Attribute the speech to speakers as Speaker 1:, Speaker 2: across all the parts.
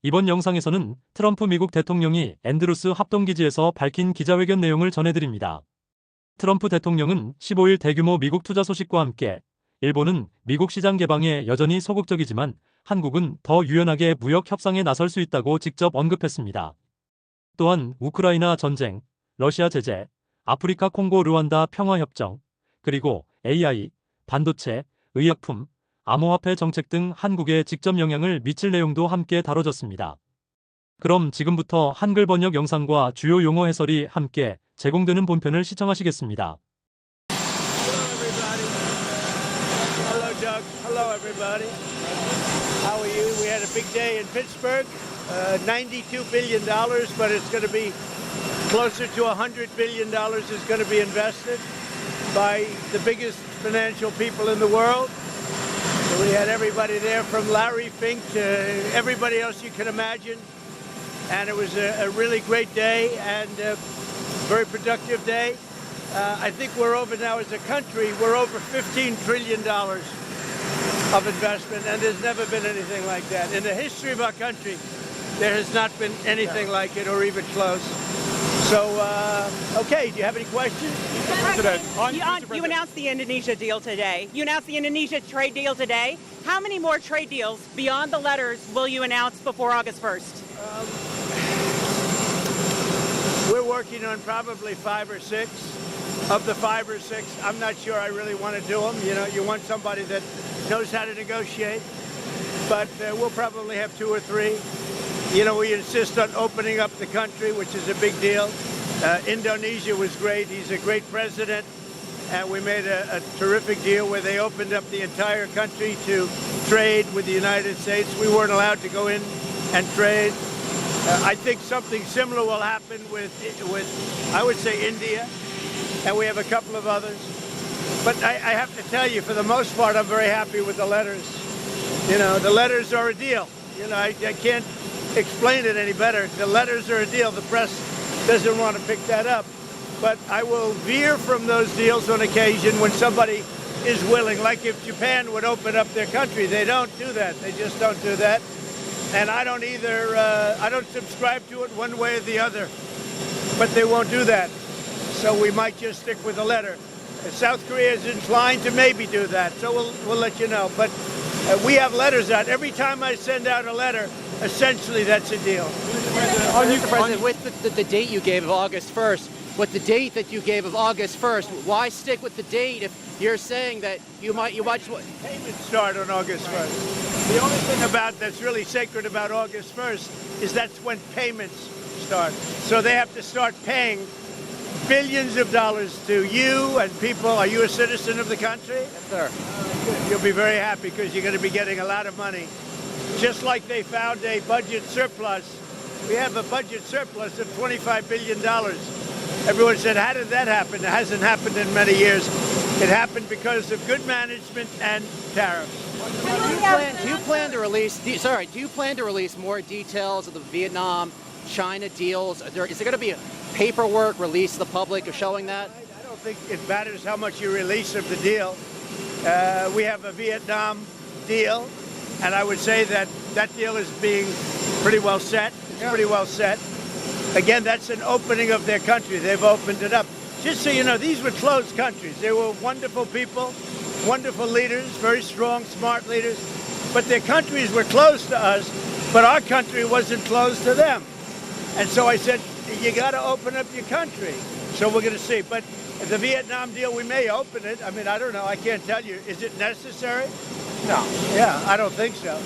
Speaker 1: 이번 영상에서는 트럼프 미국 대통령이 앤드루스 합동기지에서 밝힌 기자회견 내용을 전해드립니다. 트럼프 대통령은 15일 대규모 미국 투자 소식과 함께 일본은 미국 시장 개방에 여전히 소극적이지만 한국은 더 유연하게 무역 협상에 나설 수 있다고 직접 언급했습니다. 또한 우크라이나 전쟁, 러시아 제재, 아프리카 콩고 르완다 평화협정, 그리고 AI, 반도체, 의약품, 암호화폐 정책 등 한국에 직접 영향을 미칠 내용도 함께 다뤄졌습니다. 그럼 지금부터 한글 번역 영상과 주요 용어 해설이 함께 제공되는 본편을 시청하시겠습니다.
Speaker 2: Hello, Doug. Hello, everybody. How are you? We had a big day in Pittsburgh. $92 billion, but it's going to be closer to $100 billion is going to be invested by the biggest financial people in the world. So we had everybody there from Larry Fink to everybody else you can imagine. And it was a really great day and a very productive day. I think we're over now as a country, we're over $15 trillion of investment, and there's never been anything like that. In the history of our country, there has not been anything like it or even close. So, okay, do you have any questions?
Speaker 3: You announced the Indonesia deal today. You announced the Indonesia trade deal today. How many more trade deals beyond the letters will you announce before August 1st?
Speaker 2: We're working on probably 5 or 6. Of the 5 or 6, I'm not sure I really want to do them. You know, you want somebody that knows how to negotiate. But we'll probably have 2 or 3. You know, we insist on opening up the country, which is a big deal. Indonesia was great. He's a great president. And we made a terrific deal where they opened up the entire country to trade with the United States. We weren't allowed to go in and trade. I think something similar will happen with I would say, India. And we have a couple of others. But I have to tell you, for the most part, I'm very happy with the letters. You know, the letters are a deal. You know, I can't explain it any better. The letters are a deal. The press doesn't want to pick that up. But I will veer from those deals on occasion when somebody is willing. Like if Japan would open up their country, they don't do that. They just don't do that. And I don't either. I don't subscribe to it one way or the other. But they won't do that. So we might just stick with the letter. South Korea is inclined to maybe do that. So we'll let you know. But we have letters out. Every time I send out a letter, essentially that's a deal.
Speaker 4: Mr. President, with the date you gave of August 1st, with the date that you gave of August 1st, why stick with the date if you're saying that you might just...
Speaker 2: Payments start on August 1st. The only thing that's really sacred about August 1st is that's when payments start. So they have to start paying billions of dollars to you and people. Are you a citizen of the country?
Speaker 4: Yes, sir.
Speaker 2: You'll be very happy because you're going to be getting a lot of money. Just like they found a budget surplus. We have a budget surplus of $25 billion. Everyone said, how did that happen? It hasn't happened in many years. It happened because of good management and tariffs.
Speaker 4: Do you plan to release more details of the Vietnam-China deals? Is there going to be paperwork released to the public of showing that?
Speaker 2: I don't think it matters how much you release of the deal. We have a Vietnam deal, and I would say that deal is being pretty well set. It's pretty well set. Again, that's an opening of their country. They've opened it up. Just so you know, these were closed countries. They were wonderful people, wonderful leaders, very strong, smart leaders. But their countries were closed to us, but our country wasn't closed to them. And so I said, you got to open up your country. So we're going to see. But the Vietnam deal, we may open it. I mean, I don't know. I can't tell you. Is it necessary? No. Yeah, I don't think so.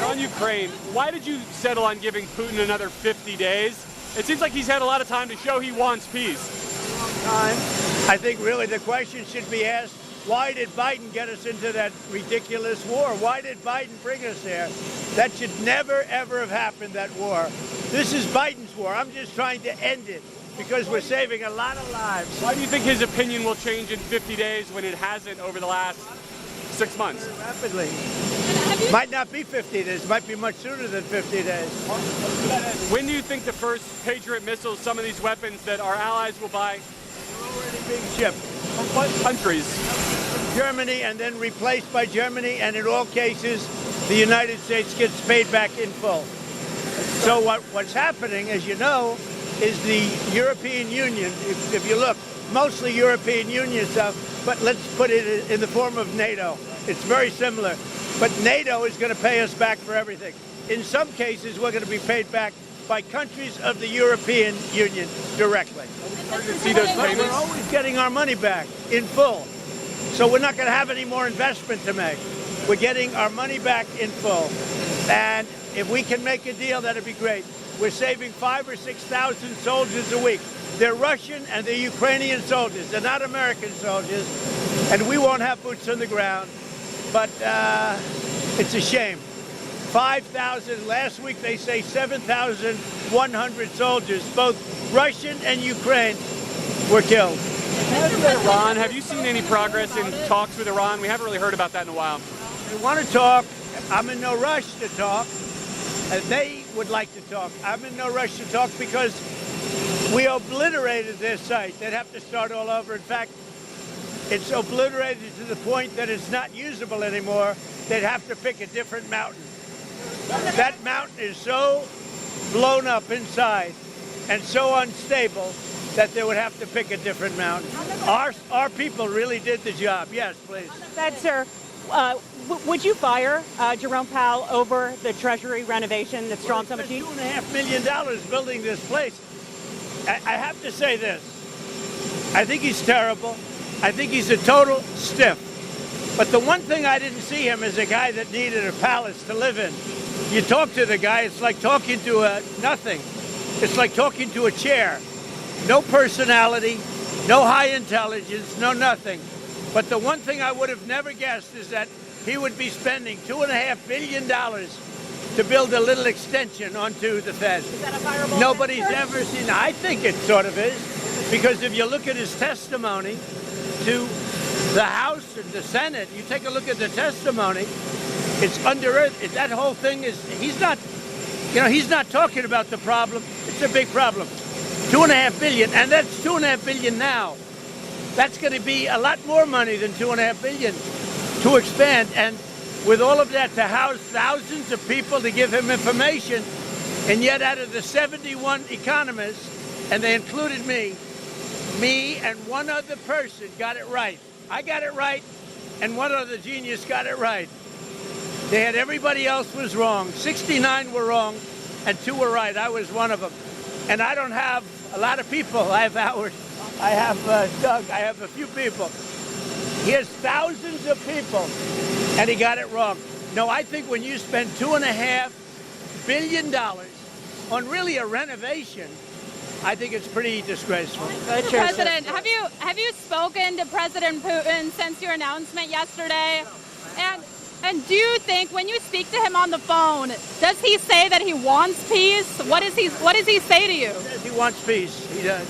Speaker 5: On Ukraine, why did you settle on giving Putin another 50 days? It seems like he's had a lot of time to show he wants peace.
Speaker 2: Time. I think really the question should be asked, why did Biden get us into that ridiculous war? Why did Biden bring us there? That should never, ever have happened, that war. This is Biden's war. I'm just trying to end it because we're saving a lot of lives.
Speaker 5: Why do you think his opinion will change in 50 days when it hasn't over the last 6 months?
Speaker 2: Rapidly. Might not be 50 days. Might be much sooner than 50 days.
Speaker 5: When do you think the first Patriot missiles, some of these weapons that our allies will buy,
Speaker 2: are already being shipped?
Speaker 5: From what countries?
Speaker 2: Germany and then replaced by Germany, and in all cases, the United States gets paid back in full. So what's happening, as you know, is the European Union, if you look, mostly European Union stuff, but let's put it in the form of NATO. It's very similar. But NATO is going to pay us back for everything. In some cases, we're going to be paid back by countries of the European Union directly.
Speaker 5: See those
Speaker 2: But we're
Speaker 5: payments?
Speaker 2: always getting our money back in full. So we're not going to have any more investment to make. We're getting our money back in full. And if we can make a deal, that'd be great. We're saving 5,000 or 6,000 soldiers a week. They're Russian and they're Ukrainian soldiers. They're not American soldiers. And we won't have boots on the ground. But it's a shame. 5,000. Last week they say 7,100 soldiers, both Russian and Ukraine, were killed.
Speaker 5: Iran, have you seen any progress in talks with Iran? We haven't really heard about that in a while.
Speaker 2: They want to talk. I'm in no rush to talk. They would like to talk. I'm in no rush to talk because we obliterated their site. They'd have to start all over. In fact, it's obliterated to the point that it's not usable anymore. They'd have to pick a different mountain. That mountain is so blown up inside and so unstable that they would have to pick a different mountain. Our people really did the job. Yes, please.
Speaker 3: That, sir, would you fire Jerome Powell over the Treasury renovation that's drawn so much heat?
Speaker 2: $2.5 million building this place. I have to say this. I think he's terrible. I think he's a total stiff. But the one thing I didn't see him as a guy that needed a palace to live in. You talk to the guy, it's like talking to a nothing. It's like talking to a chair. No personality, no high intelligence, no nothing. But the one thing I would have never guessed is that he would be spending $2.5 billion to build a little extension onto the Fed.
Speaker 3: Is that a fireable
Speaker 2: Nobody's
Speaker 3: answer?
Speaker 2: ever seen. I think it sort of is, because if you look at his testimony to the House and the Senate, you take a look at the testimony, it's under earth. That whole thing is, he's not talking about the problem. It's a big problem. $2.5 billion, and that's $2.5 billion now. That's going to be a lot more money than $2.5 billion to expand. And with all of that, to house thousands of people, to give him information, and yet out of the 71 economists, and they included me and one other person got it right. I got it right, and one other genius got it right. They had everybody else was wrong. 69 were wrong, and 2 were right. I was one of them. And I don't have a lot of people. I have Howard. I have Doug. I have a few people. He has thousands of people, and he got it wrong. No, I think when you spend $2.5 billion on really a renovation, I think it's pretty disgraceful.
Speaker 6: President, have you spoken to President Putin since your announcement yesterday? And do you think when you speak to him on the phone, does he say that he wants peace? What does he say to you?
Speaker 2: He says he wants peace. He does.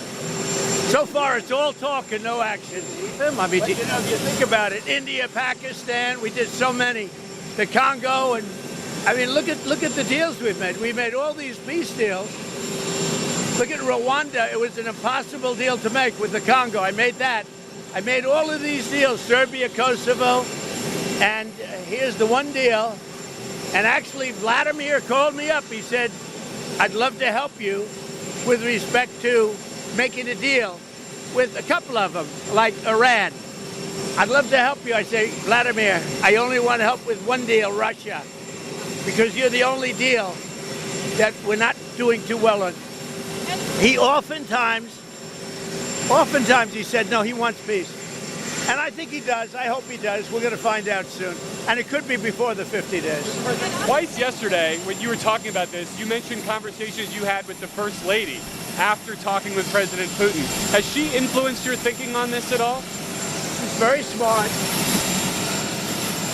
Speaker 2: So far, it's all talk and no action. I mean, if you think about it, India, Pakistan, we did so many. The Congo, and I mean, look at the deals we've made. We made all these peace deals. Look at Rwanda. It was an impossible deal to make with the Congo. I made that. I made all of these deals, Serbia, Kosovo, and here's the one deal. And actually, Vladimir called me up. He said, I'd love to help you with respect to making a deal with a couple of them, like Iran. I'd love to help you. I say, Vladimir, I only want to help with one deal, Russia, because you're the only deal that we're not doing too well on. He oftentimes he said, no, he wants peace. And I think he does. I hope he does. We're going to find out soon. And it could be before the 50 days.
Speaker 5: Twice yesterday, when you were talking about this, you mentioned conversations you had with the First Lady after talking with President Putin. Has she influenced your thinking on this at all?
Speaker 2: She's very smart,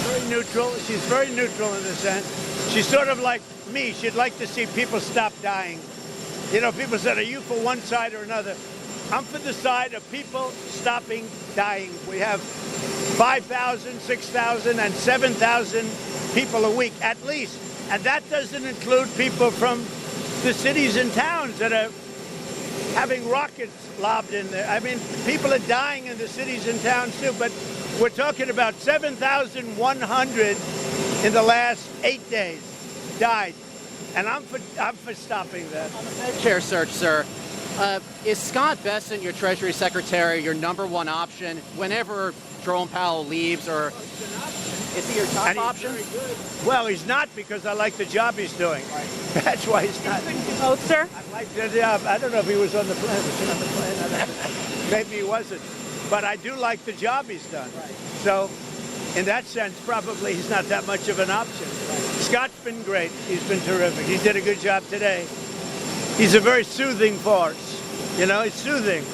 Speaker 2: very neutral. She's very neutral in a sense. She's sort of like me. She'd like to see people stop dying. You know, people said, are you for one side or another? I'm for the side of people stopping dying. We have 5,000, 6,000, and 7,000 people a week at least. And that doesn't include people from the cities and towns that are having rockets lobbed in there. I mean, people are dying in the cities and towns too, but we're talking about 7,100 in the last 8 days died. And I'm for stopping that.
Speaker 4: Chair search, sir. Is Scott Bessent, your Treasury Secretary, your number one option whenever Jerome Powell leaves, or is he your top option?
Speaker 2: Well, he's not, because I like the job he's doing. That's why he's not.
Speaker 3: Both, sir?
Speaker 2: I like the job. I don't know if he was on the plan. Was he on the plan? Maybe he wasn't. But I do like the job he's done. So, in that sense, probably he's not that much of an option. Scott's been great. He's been terrific. He did a good job today. He's a very soothing force. You know, it's soothing.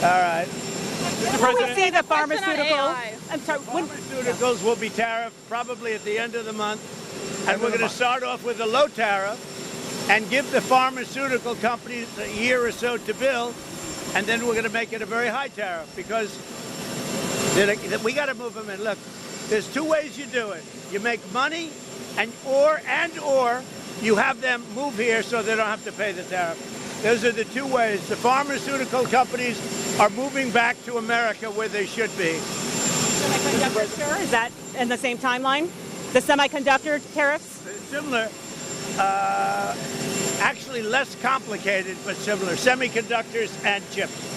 Speaker 2: All right.
Speaker 3: When we see the
Speaker 6: Question on
Speaker 3: pharmaceutical,
Speaker 6: AI.
Speaker 3: I'm sorry, when,
Speaker 2: Pharmaceuticals will be tariffed probably at the end of the month. And we're going to start off with a low tariff and give the pharmaceutical companies a year or so to build. And then we're going to make it a very high tariff, because we got to move them in. Look, there's two ways you do it. You make money or you have them move here so they don't have to pay the tariff. Those are the two ways. The pharmaceutical companies are moving back to America where they should be.
Speaker 3: semiconductor, sir, is that in the same timeline? The semiconductor tariffs?
Speaker 2: Similar. Actually less complicated, but similar. Semiconductors and chips.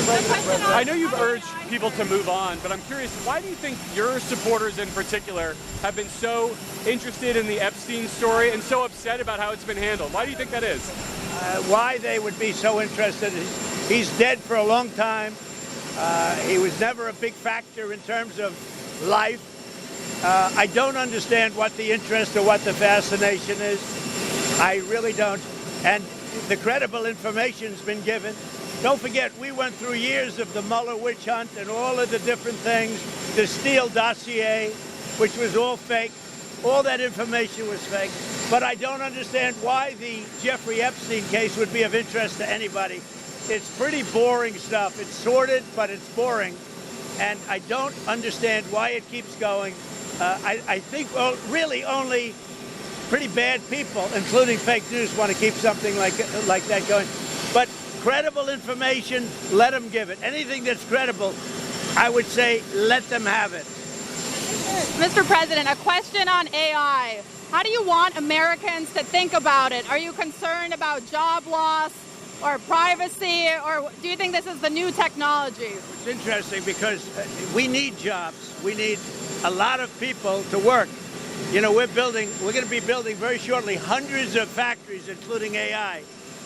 Speaker 5: I know you've urged people to move on, but I'm curious, why do you think your supporters in particular have been so interested in the Epstein story and so upset about how it's been handled? Why do you think that is?
Speaker 2: Why they would be so interested is he's dead for a long time. He was never a big factor in terms of life. I don't understand what the interest or what the fascination is. I really don't. And the credible information's been given. Don't forget, we went through years of the Mueller witch hunt and all of the different things, the Steele dossier, which was all fake. All that information was fake. But I don't understand why the Jeffrey Epstein case would be of interest to anybody. It's pretty boring stuff. It's sordid, but it's boring. And I don't understand why it keeps going. I think, well, really only pretty bad people, including fake news, want to keep something like that going. But credible information, let them give it. Anything that's credible, I would say, let them have it.
Speaker 6: Mr. President, a question on AI. How do you want Americans to think about it? Are you concerned about job loss or privacy, or do you think this is the new technology?
Speaker 2: It's interesting because we need jobs. We need a lot of people to work. You know, we're going to be building very shortly hundreds of factories, including AI.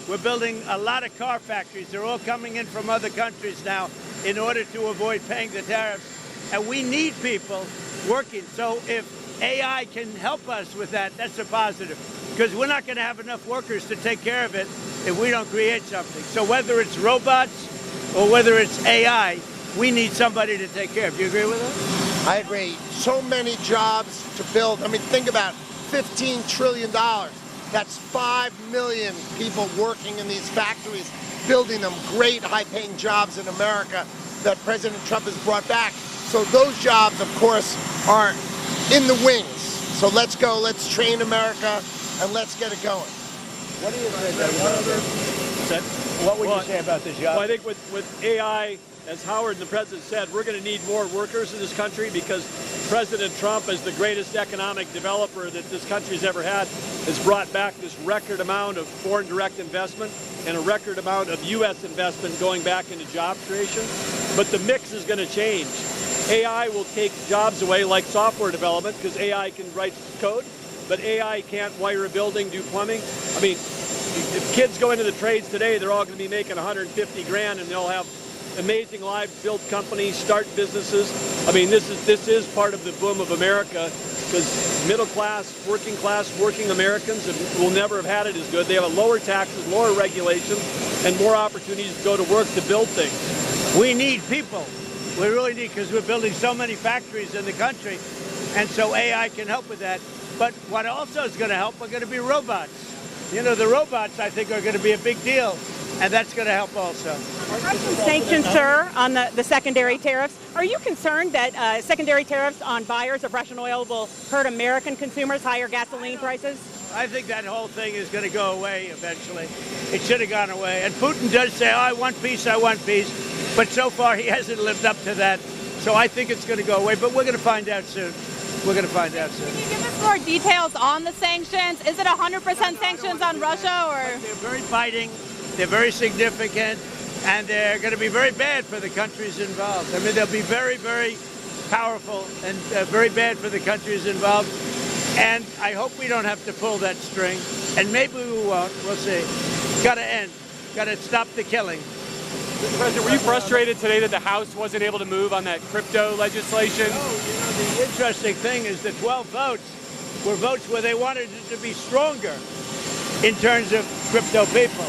Speaker 2: We're building a lot of car factories. They're all coming in from other countries now in order to avoid paying the tariffs. And we need people working. So if AI can help us with that, that's a positive. Because we're not going to have enough workers to take care of it if we don't create something. So whether it's robots or whether it's AI, we need somebody to take care of. Do you agree with us?
Speaker 7: I agree. So many jobs to build. I mean, think about $15 trillion. That's 5 million people working in these factories, building them great high-paying jobs in America that President Trump has brought back. So those jobs, of course, are in the wings. So let's go, let's train America, and let's get it going.
Speaker 2: What do you say? What would you say about this job?
Speaker 8: Well, I think with AI, as Howard and the President said, we're going to need more workers in this country because President Trump, as the greatest economic developer that this country's ever had, has brought back this record amount of foreign direct investment and a record amount of U.S. investment going back into job creation. But the mix is going to change. AI will take jobs away like software development because AI can write code, but AI can't wire a building, do plumbing. I mean, if kids go into the trades today, they're all going to be making 150 grand and they'll have amazing lives, build companies, start businesses. I mean, this is part of the boom of America because middle class, working Americans will never have had it as good. They have lower taxes, lower regulations, and more opportunities to go to work to build things.
Speaker 2: We need people. We really need, because we're building so many factories in the country, and so AI can help with that. But what also is going to help are going to be robots. You know, the robots, I think, are going to be a big deal, and that's going to help also.
Speaker 3: Sanctions, sir, on the secondary tariffs. Are you concerned that secondary tariffs on buyers of Russian oil will hurt American consumers, higher gasoline prices?
Speaker 2: I think that whole thing is going to go away eventually. It should have gone away. And Putin does say, oh, I want peace. But so far he hasn't lived up to that. So I think it's going to go away. But we're going to find out soon. We're going to find out soon.
Speaker 6: Can you give us more details on the sanctions? Is it 100% sanctions on Russia, or?
Speaker 2: They're very biting, they're very significant, and they're going to be very bad for the countries involved. I mean, they'll be very, very powerful and very bad for the countries involved. And I hope we don't have to pull that string. And maybe we won't. We'll see. Got to end. Got to stop the killing.
Speaker 5: Mr. President, were you frustrated today that the House wasn't able to move on that crypto legislation?
Speaker 2: The interesting thing is the 12 votes were votes where they wanted it to be stronger in terms of crypto people.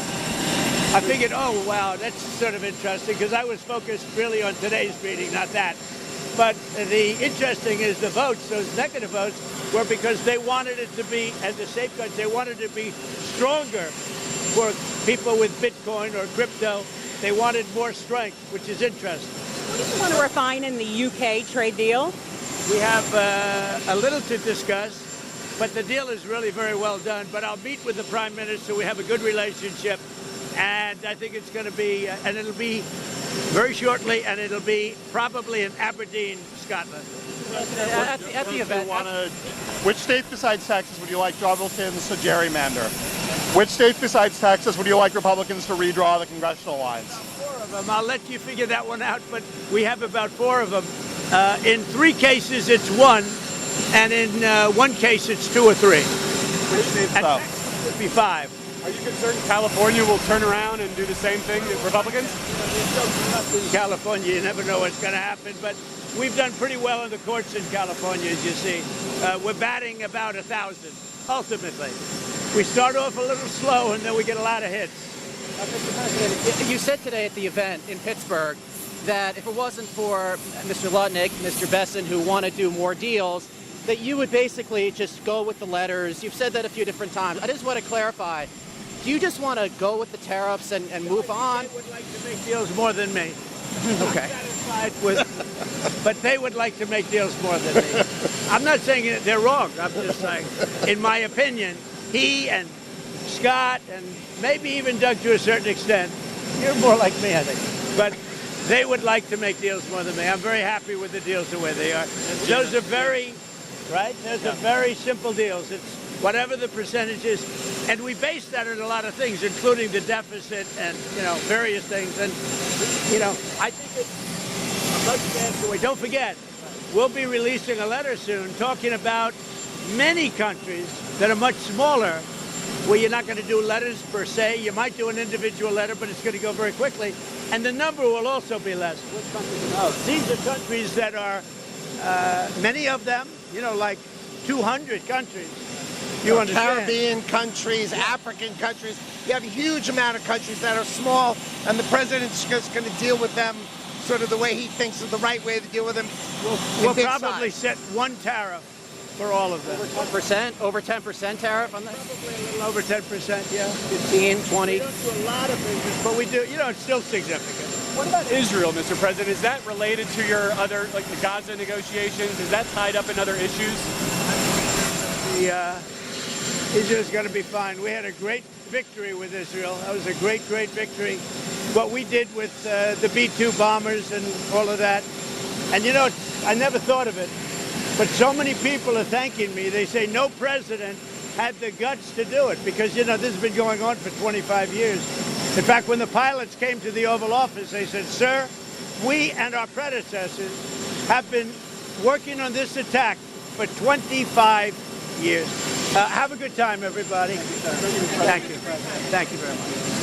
Speaker 2: I figured, oh, wow, that's sort of interesting, because I was focused really on today's meeting, not that. But the interesting is the votes, those negative votes, were because they wanted it to be, and the safeguards, they wanted it to be stronger for people with Bitcoin or crypto. They wanted more strength, which is interesting.
Speaker 3: What do you want to refine in the UK trade deal?
Speaker 2: We have a little to discuss, but the deal is really very well done. But I'll meet with the Prime Minister. We have a good relationship, and I think it's going to be, and it'll be very shortly, and it'll be probably in Aberdeen, Scotland.
Speaker 4: At the event,
Speaker 9: Which state besides Texas would you like Republicans to gerrymander? Which state besides Texas would you like Republicans to redraw the congressional lines?
Speaker 2: 4 of them. I'll let you figure that one out, but we have about 4 of them. In 3 cases, it's 1, and in 1 case, it's 2 or 3.
Speaker 9: Which states
Speaker 2: And
Speaker 9: though?
Speaker 2: Texas would be 5.
Speaker 5: Are you concerned California will turn around and do the same thing as Republicans?
Speaker 2: In California, you never know what's going to happen, but we've done pretty well in the courts in California, as you see. We're batting about 1,000, ultimately. We start off a little slow, and then we get a lot of hits.
Speaker 4: Mr. President, you said today at the event in Pittsburgh that if it wasn't for Mr. Lutnick, Mr. Besson, who want to do more deals, that you would basically just go with the letters. You've said that a few different times. I just want to clarify. Do you just want to go with the tariffs and move on?
Speaker 2: They would like to make deals more than me.
Speaker 4: Okay.
Speaker 2: Satisfied with, but they would like to make deals more than me. I'm not saying they're wrong. I'm just saying, in my opinion, he and Scott and maybe even Doug to a certain extent, you're more like me, I think. But they would like to make deals more than me. I'm very happy with the deals the way they are. Those are very, right? Those are very simple deals. It's whatever the percentage is. And we base that on a lot of things, including the deficit and, various things. And, I think it's a much faster way. Don't forget, we'll be releasing a letter soon talking about many countries that are much smaller, where you're not going to do letters per se. You might do an individual letter, but it's going to go very quickly. And the number will also be less. Which countries are those? These are countries that are, many of them, like 200 countries. You understand?
Speaker 7: Caribbean countries, African countries. You have a huge amount of countries that are small, and the president's just going to deal with them sort of the way he thinks is the right way to deal with them.
Speaker 2: We'll probably set one tariff for all of them.
Speaker 4: Over 10% tariff on that?
Speaker 2: Probably a little over 10%, yeah.
Speaker 4: 15, 20?
Speaker 2: We don't do a lot of business, but we do, it's still significant.
Speaker 5: What about Israel, Mr. President? Is that related to your other, like the Gaza negotiations? Is that tied up in other issues?
Speaker 2: Israel's going to be fine. We had a great victory with Israel. That was a great, great victory. What we did with the B-2 bombers and all of that. And I never thought of it, but so many people are thanking me. They say no president had the guts to do it because, this has been going on for 25 years. In fact, when the pilots came to the Oval Office, they said, sir, we and our predecessors have been working on this attack for 25 years. Have a good time, everybody. Thank you. Thank you very much.